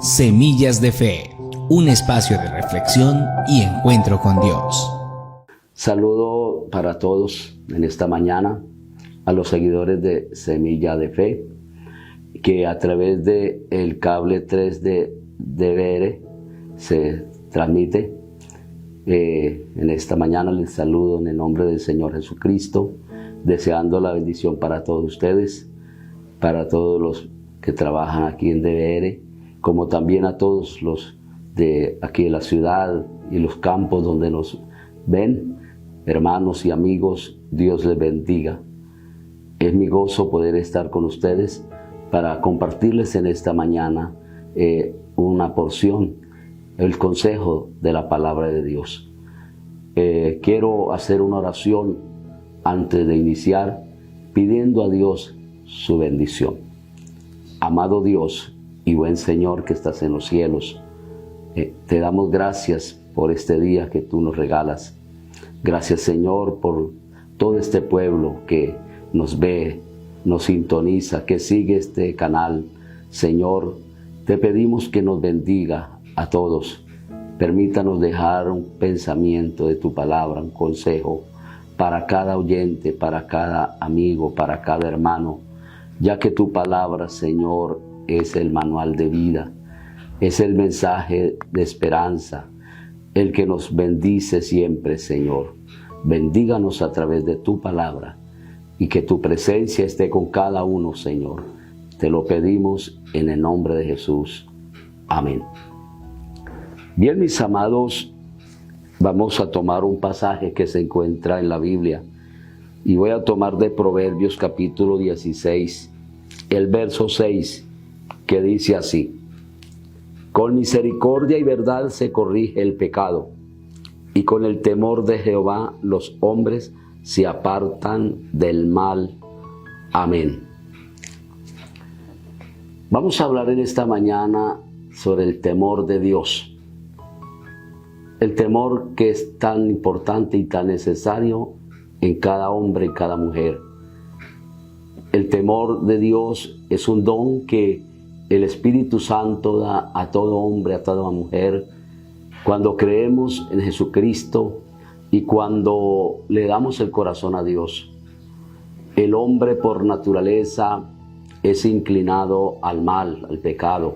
Semillas de Fe, un espacio de reflexión y encuentro con Dios. Saludo para todos en esta mañana, a los seguidores de Semilla de Fe, que a través del cable 3 de DVR se transmite. En esta mañana les saludo en el nombre del Señor Jesucristo, deseando la bendición para todos ustedes, para todos los que trabajan aquí en DVR, como también a todos los de aquí de la ciudad y los campos donde nos ven. Hermanos y amigos, Dios les bendiga. Es mi gozo poder estar con ustedes para compartirles en esta mañana una porción, el consejo de la palabra de Dios. Quiero hacer una oración antes de iniciar, pidiendo a Dios su bendición. Amado Dios y buen Señor que estás en los cielos, te damos gracias por este día que tú nos regalas. Gracias, Señor, por todo este pueblo que nos ve, nos sintoniza, que sigue este canal. Señor, te pedimos que nos bendiga a todos. Permítanos dejar un pensamiento de tu palabra, un consejo para cada oyente, para cada amigo, para cada hermano, ya que tu palabra, Señor, es el manual de vida, es el mensaje de esperanza, el que nos bendice siempre, Señor. Bendíganos a través de tu palabra y que tu presencia esté con cada uno, Señor. Te lo pedimos en el nombre de Jesús. Amén. Bien, mis amados, vamos a tomar un pasaje que se encuentra en la Biblia y voy a tomar de Proverbios capítulo 16, el verso 6, que dice así: con misericordia y verdad se corrige el pecado, y con el temor de Jehová los hombres se apartan del mal. Amén. Vamos a hablar en esta mañana sobre el temor de Dios. El temor que es tan importante y tan necesario en cada hombre y cada mujer. El temor de Dios es un don que el Espíritu Santo da a todo hombre, a toda mujer, cuando creemos en Jesucristo y cuando le damos el corazón a Dios. El hombre por naturaleza es inclinado al mal, al pecado.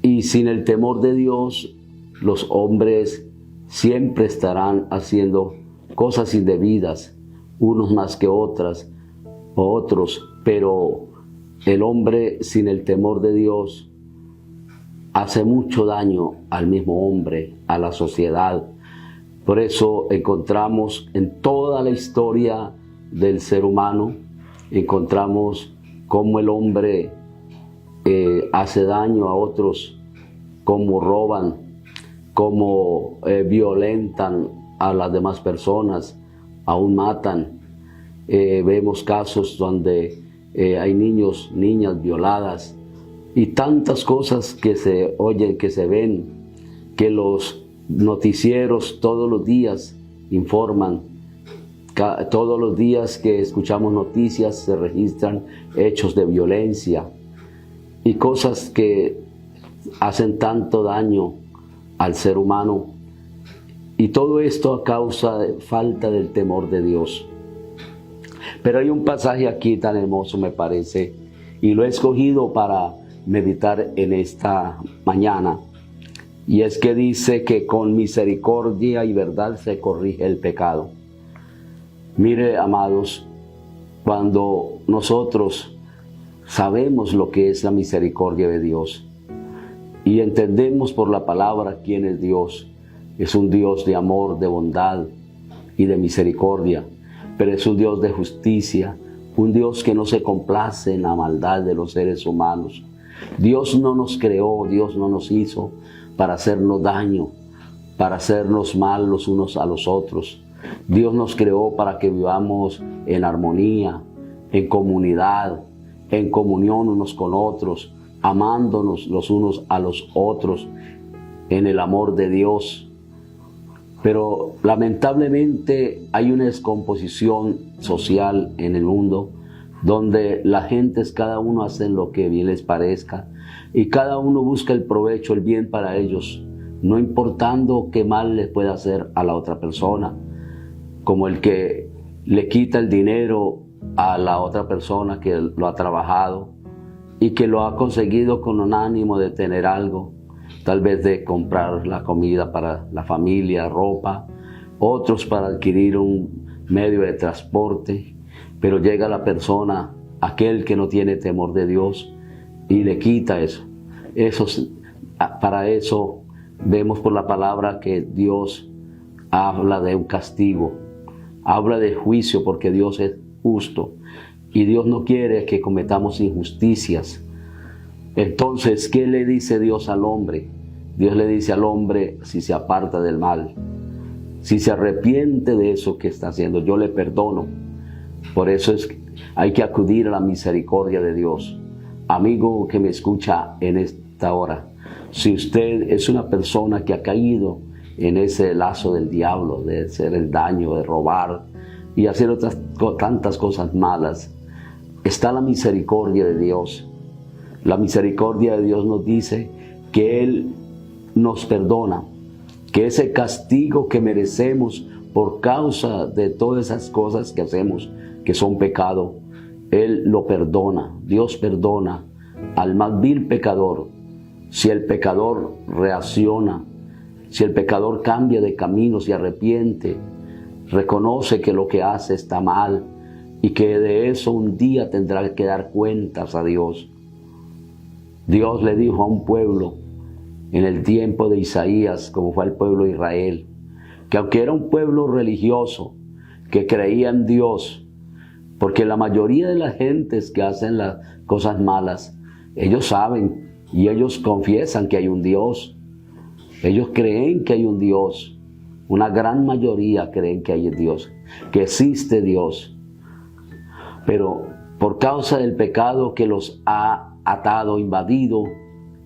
Y sin el temor de Dios, los hombres siempre estarán haciendo cosas indebidas, unos más que otros, pero el hombre sin el temor de Dios hace mucho daño al mismo hombre, a la sociedad. Por eso encontramos en toda la historia del ser humano, encontramos cómo el hombre hace daño a otros, cómo roban, cómo violentan a las demás personas, aún matan. Vemos casos donde hay niños, niñas violadas y tantas cosas que se oyen, que se ven, que los noticieros todos los días informan. Todos los días que escuchamos noticias se registran hechos de violencia y cosas que hacen tanto daño al ser humano. Y todo esto a causa de falta del temor de Dios. Pero hay un pasaje aquí tan hermoso, me parece, y lo he escogido para meditar en esta mañana. Y es que dice que con misericordia y verdad se corrige el pecado. Mire, amados, cuando nosotros sabemos lo que es la misericordia de Dios y entendemos por la palabra quién es Dios, es un Dios de amor, de bondad y de misericordia, pero es un Dios de justicia, un Dios que no se complace en la maldad de los seres humanos. Dios no nos creó, Dios no nos hizo para hacernos daño, para hacernos mal los unos a los otros. Dios nos creó para que vivamos en armonía, en comunidad, en comunión unos con otros, amándonos los unos a los otros, en el amor de Dios. Pero lamentablemente hay una descomposición social en el mundo donde la gente, cada uno hace lo que bien les parezca y cada uno busca el provecho, el bien para ellos, no importando qué mal les pueda hacer a la otra persona, como el que le quita el dinero a la otra persona que lo ha trabajado y que lo ha conseguido con un ánimo de tener algo, tal vez de comprar la comida para la familia, ropa, otros para adquirir un medio de transporte, pero llega la persona, aquel que no tiene temor de Dios, y le quita eso. Para eso vemos por la palabra que Dios habla de un castigo, habla de juicio, porque Dios es justo y Dios no quiere que cometamos injusticias. Entonces, ¿qué le dice Dios al hombre? Dios le dice al hombre, si se aparta del mal, si se arrepiente de eso que está haciendo, yo le perdono. Por eso hay que acudir a la misericordia de Dios. Amigo que me escucha en esta hora, si usted es una persona que ha caído en ese lazo del diablo, de hacer el daño, de robar y hacer tantas cosas malas, está la misericordia de Dios. La misericordia de Dios nos dice que Él nos perdona, que ese castigo que merecemos por causa de todas esas cosas que hacemos, que son pecado, Él lo perdona. Dios perdona al más vil pecador. Si el pecador reacciona, si el pecador cambia de camino, se arrepiente, reconoce que lo que hace está mal y que de eso un día tendrá que dar cuentas a Dios. Dios le dijo a un pueblo en el tiempo de Isaías, como fue el pueblo de Israel, que aunque era un pueblo religioso, que creía en Dios, porque la mayoría de las gentes que hacen las cosas malas, ellos saben y ellos confiesan que hay un Dios. Ellos creen que hay un Dios. Una gran mayoría creen que hay un Dios, que existe Dios. Pero por causa del pecado que los ha atado, invadido,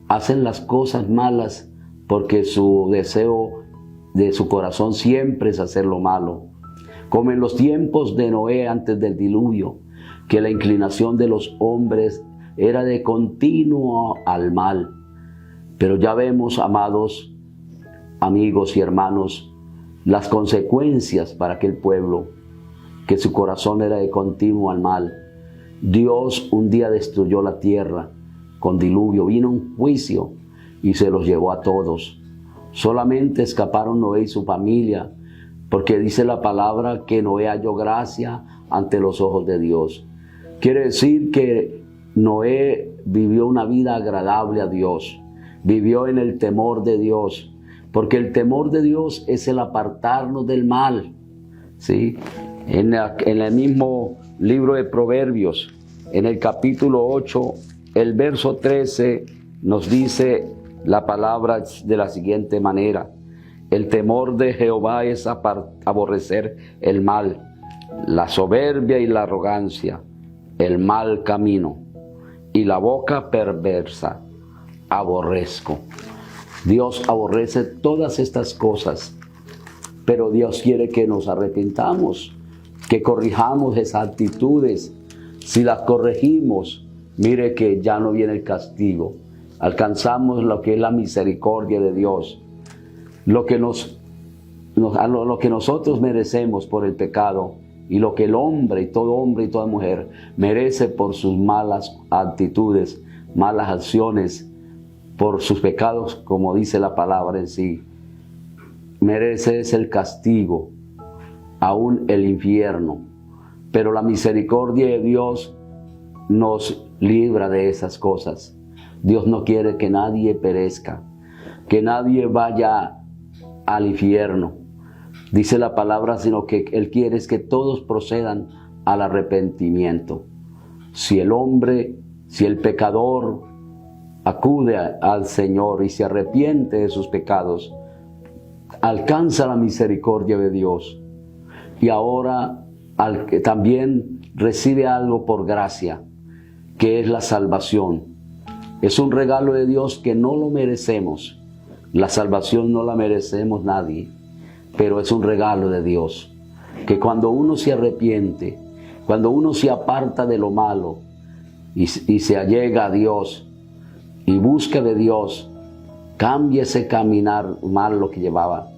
hacen las cosas malas porque su deseo de su corazón siempre es hacer lo malo. Como en los tiempos de Noé antes del diluvio, que la inclinación de los hombres era de continuo al mal. Pero ya vemos, amados amigos y hermanos, las consecuencias para aquel pueblo, que su corazón era de continuo al mal. Dios un día destruyó la tierra con diluvio, vino un juicio y se los llevó a todos. Solamente escaparon Noé y su familia, porque dice la palabra que Noé halló gracia ante los ojos de Dios. Quiere decir que Noé vivió una vida agradable a Dios, vivió en el temor de Dios, porque el temor de Dios es el apartarnos del mal, ¿sí? En el mismo libro de Proverbios, en el capítulo 8, el verso 13, nos dice la palabra de la siguiente manera: el temor de Jehová es aborrecer el mal, la soberbia y la arrogancia, el mal camino, y la boca perversa aborrezco. Dios aborrece todas estas cosas, pero Dios quiere que nos arrepintamos, que corrijamos esas actitudes. Si las corregimos, mire que ya no viene el castigo. Alcanzamos lo que es la misericordia de Dios. Lo que nosotros merecemos por el pecado y lo que el hombre y toda mujer merece por sus malas actitudes, malas acciones, por sus pecados, como dice la palabra en sí, merece el castigo, aún el infierno. Pero la misericordia de Dios nos libra de esas cosas. Dios no quiere que nadie perezca, que nadie vaya al infierno. Dice la palabra, sino que Él quiere es que todos procedan al arrepentimiento. Si el pecador acude al Señor y se arrepiente de sus pecados, alcanza la misericordia de Dios. Y ahora también recibe algo por gracia, que es la salvación. Es un regalo de Dios que no lo merecemos. La salvación no la merecemos nadie. pero es un regalo de Dios, que cuando uno se arrepiente, cuando uno se aparta de lo malo y se allega a Dios y busca de Dios, cambia ese caminar malo que llevaba.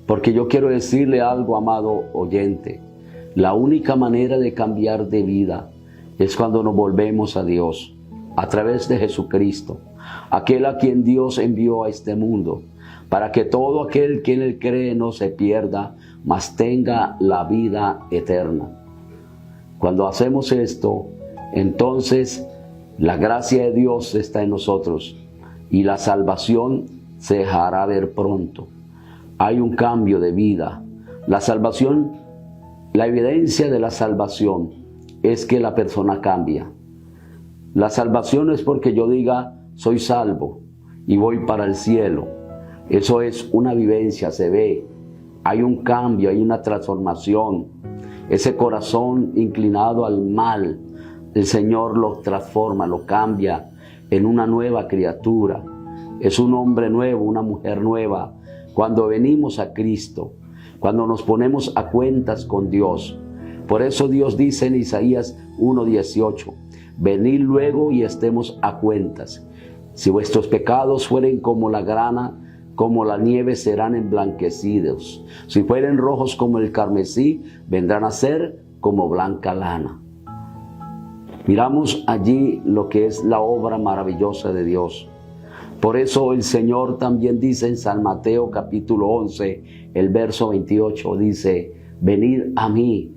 Porque yo quiero decirle algo, amado oyente, la única manera de cambiar de vida es cuando nos volvemos a Dios, a través de Jesucristo, aquel a quien Dios envió a este mundo, para que todo aquel que en él cree no se pierda, mas tenga la vida eterna. Cuando hacemos esto, entonces la gracia de Dios está en nosotros y la salvación se dejará ver pronto. Hay un cambio de vida. La salvación, la evidencia de la salvación es que la persona cambia. La salvación es porque yo diga, soy salvo y voy para el cielo. Eso es una vivencia, se ve. Hay un cambio, hay una transformación. Ese corazón inclinado al mal, el Señor lo transforma, lo cambia en una nueva criatura. Es un hombre nuevo, una mujer nueva. Cuando venimos a Cristo, cuando nos ponemos a cuentas con Dios. Por eso Dios dice en Isaías 1:18, venid luego y estemos a cuentas. Si vuestros pecados fueren como la grana, como la nieve serán emblanquecidos. Si fueren rojos como el carmesí, vendrán a ser como blanca lana. Miramos allí lo que es la obra maravillosa de Dios. Por eso el Señor también dice en San Mateo capítulo 11, el verso 28, dice, venid a mí,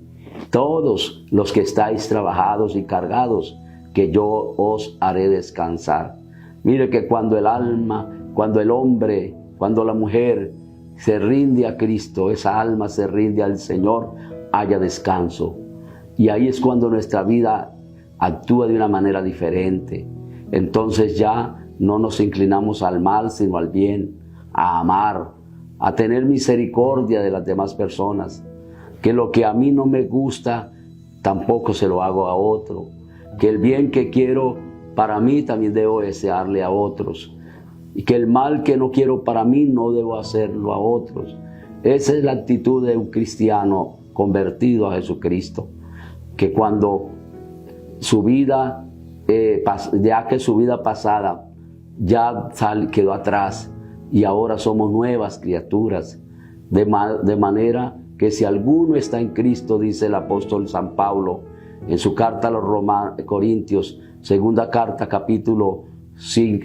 todos los que estáis trabajados y cargados, que yo os haré descansar. Mire que cuando el alma, cuando el hombre, cuando la mujer se rinde a Cristo, esa alma se rinde al Señor, haya descanso. Y ahí es cuando nuestra vida actúa de una manera diferente. Entonces ya no nos inclinamos al mal, sino al bien, a amar, a tener misericordia de las demás personas. Que lo que a mí no me gusta, tampoco se lo hago a otro. Que el bien que quiero para mí también debo desearle a otros. Y que el mal que no quiero para mí no debo hacerlo a otros. Esa es la actitud de un cristiano convertido a Jesucristo. Que cuando su vida, ya que su vida pasada ya quedó atrás y ahora somos nuevas criaturas. De manera que si alguno está en Cristo, dice el apóstol San Pablo en su carta a los Corintios, segunda carta, capítulo 5,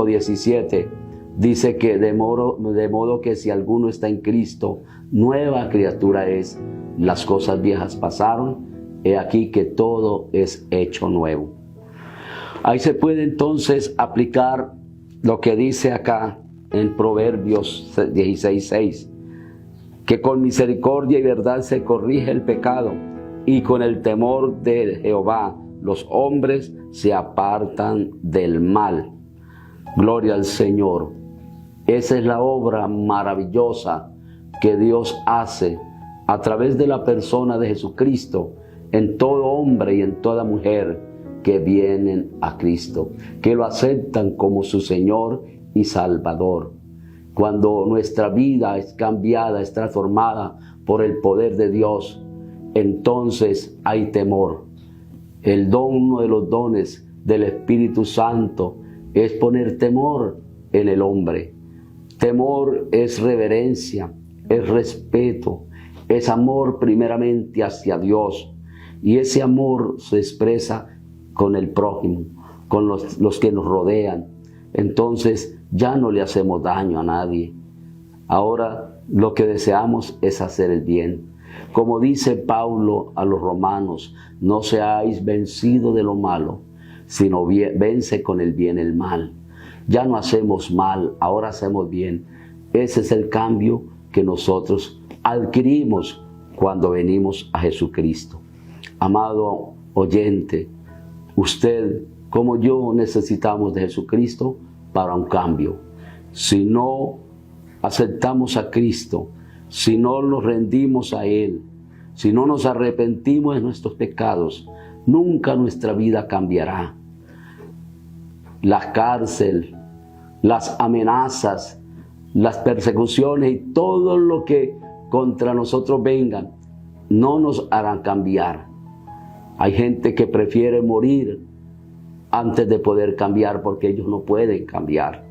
17, dice que de modo que si alguno está en Cristo, nueva criatura es. Las cosas viejas pasaron, he aquí que todo es hecho nuevo. Ahí se puede entonces aplicar lo que dice acá en Proverbios 16:6, que con misericordia y verdad se corrige el pecado, y con el temor de Jehová los hombres se apartan del mal. Gloria al Señor. Esa es la obra maravillosa que Dios hace a través de la persona de Jesucristo en todo hombre y en toda mujer que vienen a Cristo, que lo aceptan como su Señor y Salvador. Cuando nuestra vida es cambiada, es transformada por el poder de Dios, entonces hay temor. Uno de los dones del Espíritu Santo es poner temor en el hombre. Temor es reverencia, es respeto, es amor primeramente hacia Dios. Y ese amor se expresa con el prójimo, con los que nos rodean. Entonces ya no le hacemos daño a nadie. Ahora lo que deseamos es hacer el bien. Como dice Pablo a los romanos, no seáis vencidos de lo malo, sino vence con el bien el mal. Ya no hacemos mal, ahora hacemos bien. Ese es el cambio que nosotros adquirimos cuando venimos a Jesucristo. Amado oyente, usted como yo necesitamos de Jesucristo para un cambio. Si no aceptamos a Cristo, si no nos rendimos a Él, si no nos arrepentimos de nuestros pecados, nunca nuestra vida cambiará. La cárcel, las amenazas, las persecuciones y todo lo que contra nosotros vengan, no nos harán cambiar. Hay gente que prefiere morir antes de poder cambiar porque ellos no pueden cambiar.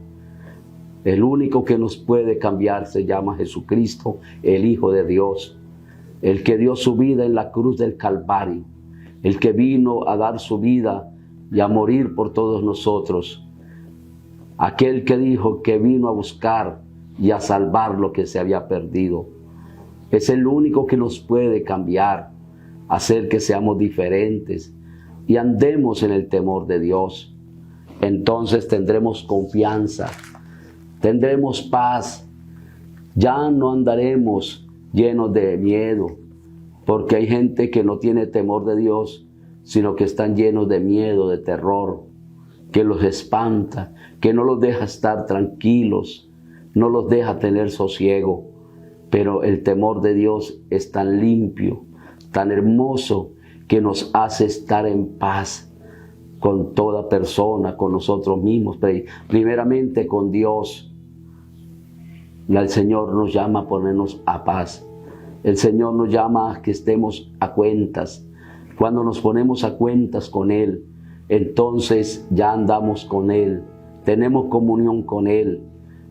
El único que nos puede cambiar se llama Jesucristo, el Hijo de Dios, el que dio su vida en la cruz del Calvario, el que vino a dar su vida y a morir por todos nosotros. Aquel que dijo que vino a buscar y a salvar lo que se había perdido. Es el único que nos puede cambiar, hacer que seamos diferentes y andemos en el temor de Dios. Entonces tendremos confianza, tendremos paz. Ya no andaremos llenos de miedo, porque hay gente que no tiene temor de Dios, sino que están llenos de miedo, de terror, que los espanta, que no los deja estar tranquilos, no los deja tener sosiego. Pero el temor de Dios es tan limpio, tan hermoso, que nos hace estar en paz con toda persona, con nosotros mismos, primeramente con Dios. Y el Señor nos llama a ponernos a paz. El Señor nos llama a que estemos a cuentas. Cuando nos ponemos a cuentas con Él, entonces ya andamos con Él, tenemos comunión con Él,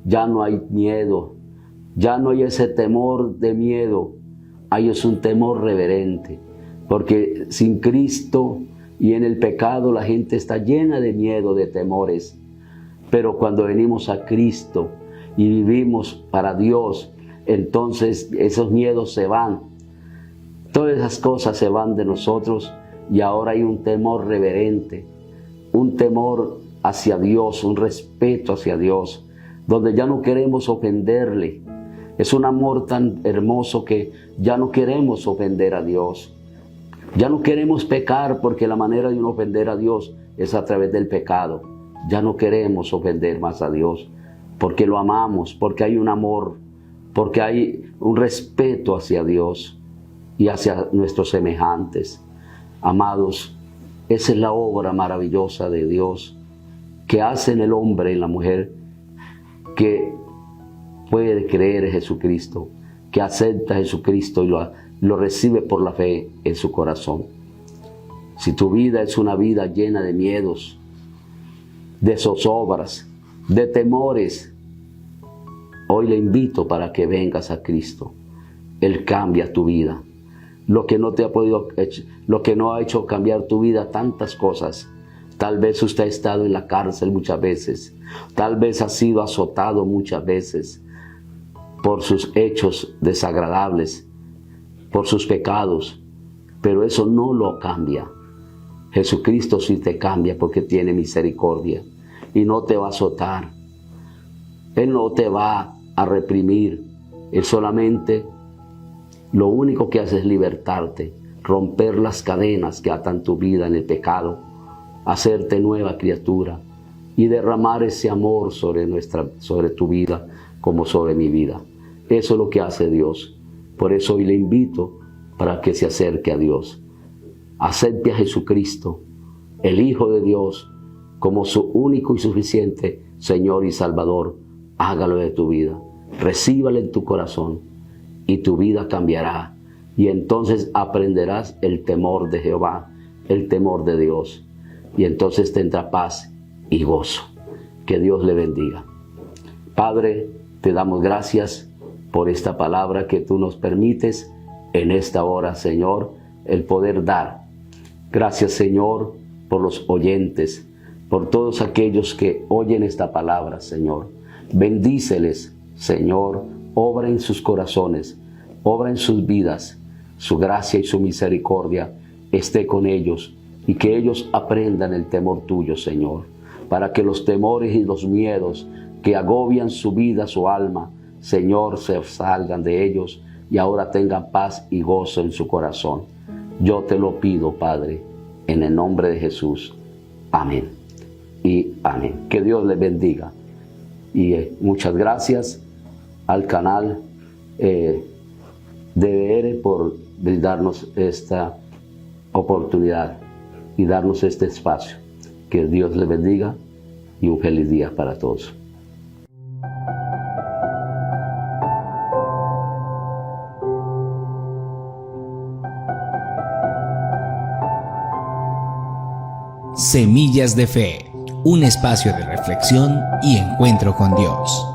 ya no hay miedo, ya no hay ese temor de miedo, hay es un temor reverente, porque sin Cristo y en el pecado la gente está llena de miedo, de temores. Pero cuando venimos a Cristo y vivimos para Dios, entonces esos miedos se van, todas esas cosas se van de nosotros y ahora hay un temor reverente, un temor hacia Dios, un respeto hacia Dios, donde ya no queremos ofenderle. Es un amor tan hermoso que ya no queremos ofender a Dios. Ya no queremos pecar, porque la manera de no ofender a Dios es a través del pecado. Ya no queremos ofender más a Dios, porque lo amamos, porque hay un amor, porque hay un respeto hacia Dios y hacia nuestros semejantes. Amados, esa es la obra maravillosa de Dios que hace en el hombre y la mujer que puede creer en Jesucristo, que acepta a Jesucristo y lo recibe por la fe en su corazón. Si tu vida es una vida llena de miedos, de zozobras, de temores, hoy le invito para que vengas a Cristo. Él cambia tu vida. Lo que no te ha podido, lo que no ha hecho cambiar tu vida, tantas cosas. Tal vez usted ha estado en la cárcel muchas veces. Tal vez ha sido azotado muchas veces por sus hechos desagradables, por sus pecados. Pero eso no lo cambia. Jesucristo sí te cambia, porque tiene misericordia y no te va a azotar. Él no te va a reprimir. Él solamente lo único que hace es libertarte, romper las cadenas que atan tu vida en el pecado, hacerte nueva criatura y derramar ese amor sobre tu vida como sobre mi vida. Eso es lo que hace Dios. Por eso hoy le invito para que se acerque a Dios. Acepte a Jesucristo, el Hijo de Dios, como su único y suficiente Señor y Salvador. Hágalo de tu vida. Recíbalo en tu corazón y tu vida cambiará. Y entonces aprenderás el temor de Jehová, el temor de Dios. Y entonces tendrá paz y gozo. Que Dios le bendiga. Padre, te damos gracias por esta palabra que tú nos permites en esta hora, Señor, el poder dar. Gracias, Señor, por los oyentes, por todos aquellos que oyen esta palabra, Señor. Bendíceles, Señor, obra en sus corazones, obra en sus vidas. Su gracia y su misericordia esté con ellos y que ellos aprendan el temor tuyo, Señor, para que los temores y los miedos que agobian su vida, su alma, Señor, se salgan de ellos y ahora tengan paz y gozo en su corazón. Yo te lo pido, Padre, en el nombre de Jesús. Amén y amén. Que Dios les bendiga. Y muchas gracias al canal DBR por brindarnos esta oportunidad y darnos este espacio. Que Dios les bendiga y un feliz día para todos. Semillas de Fe, un espacio de reflexión y encuentro con Dios.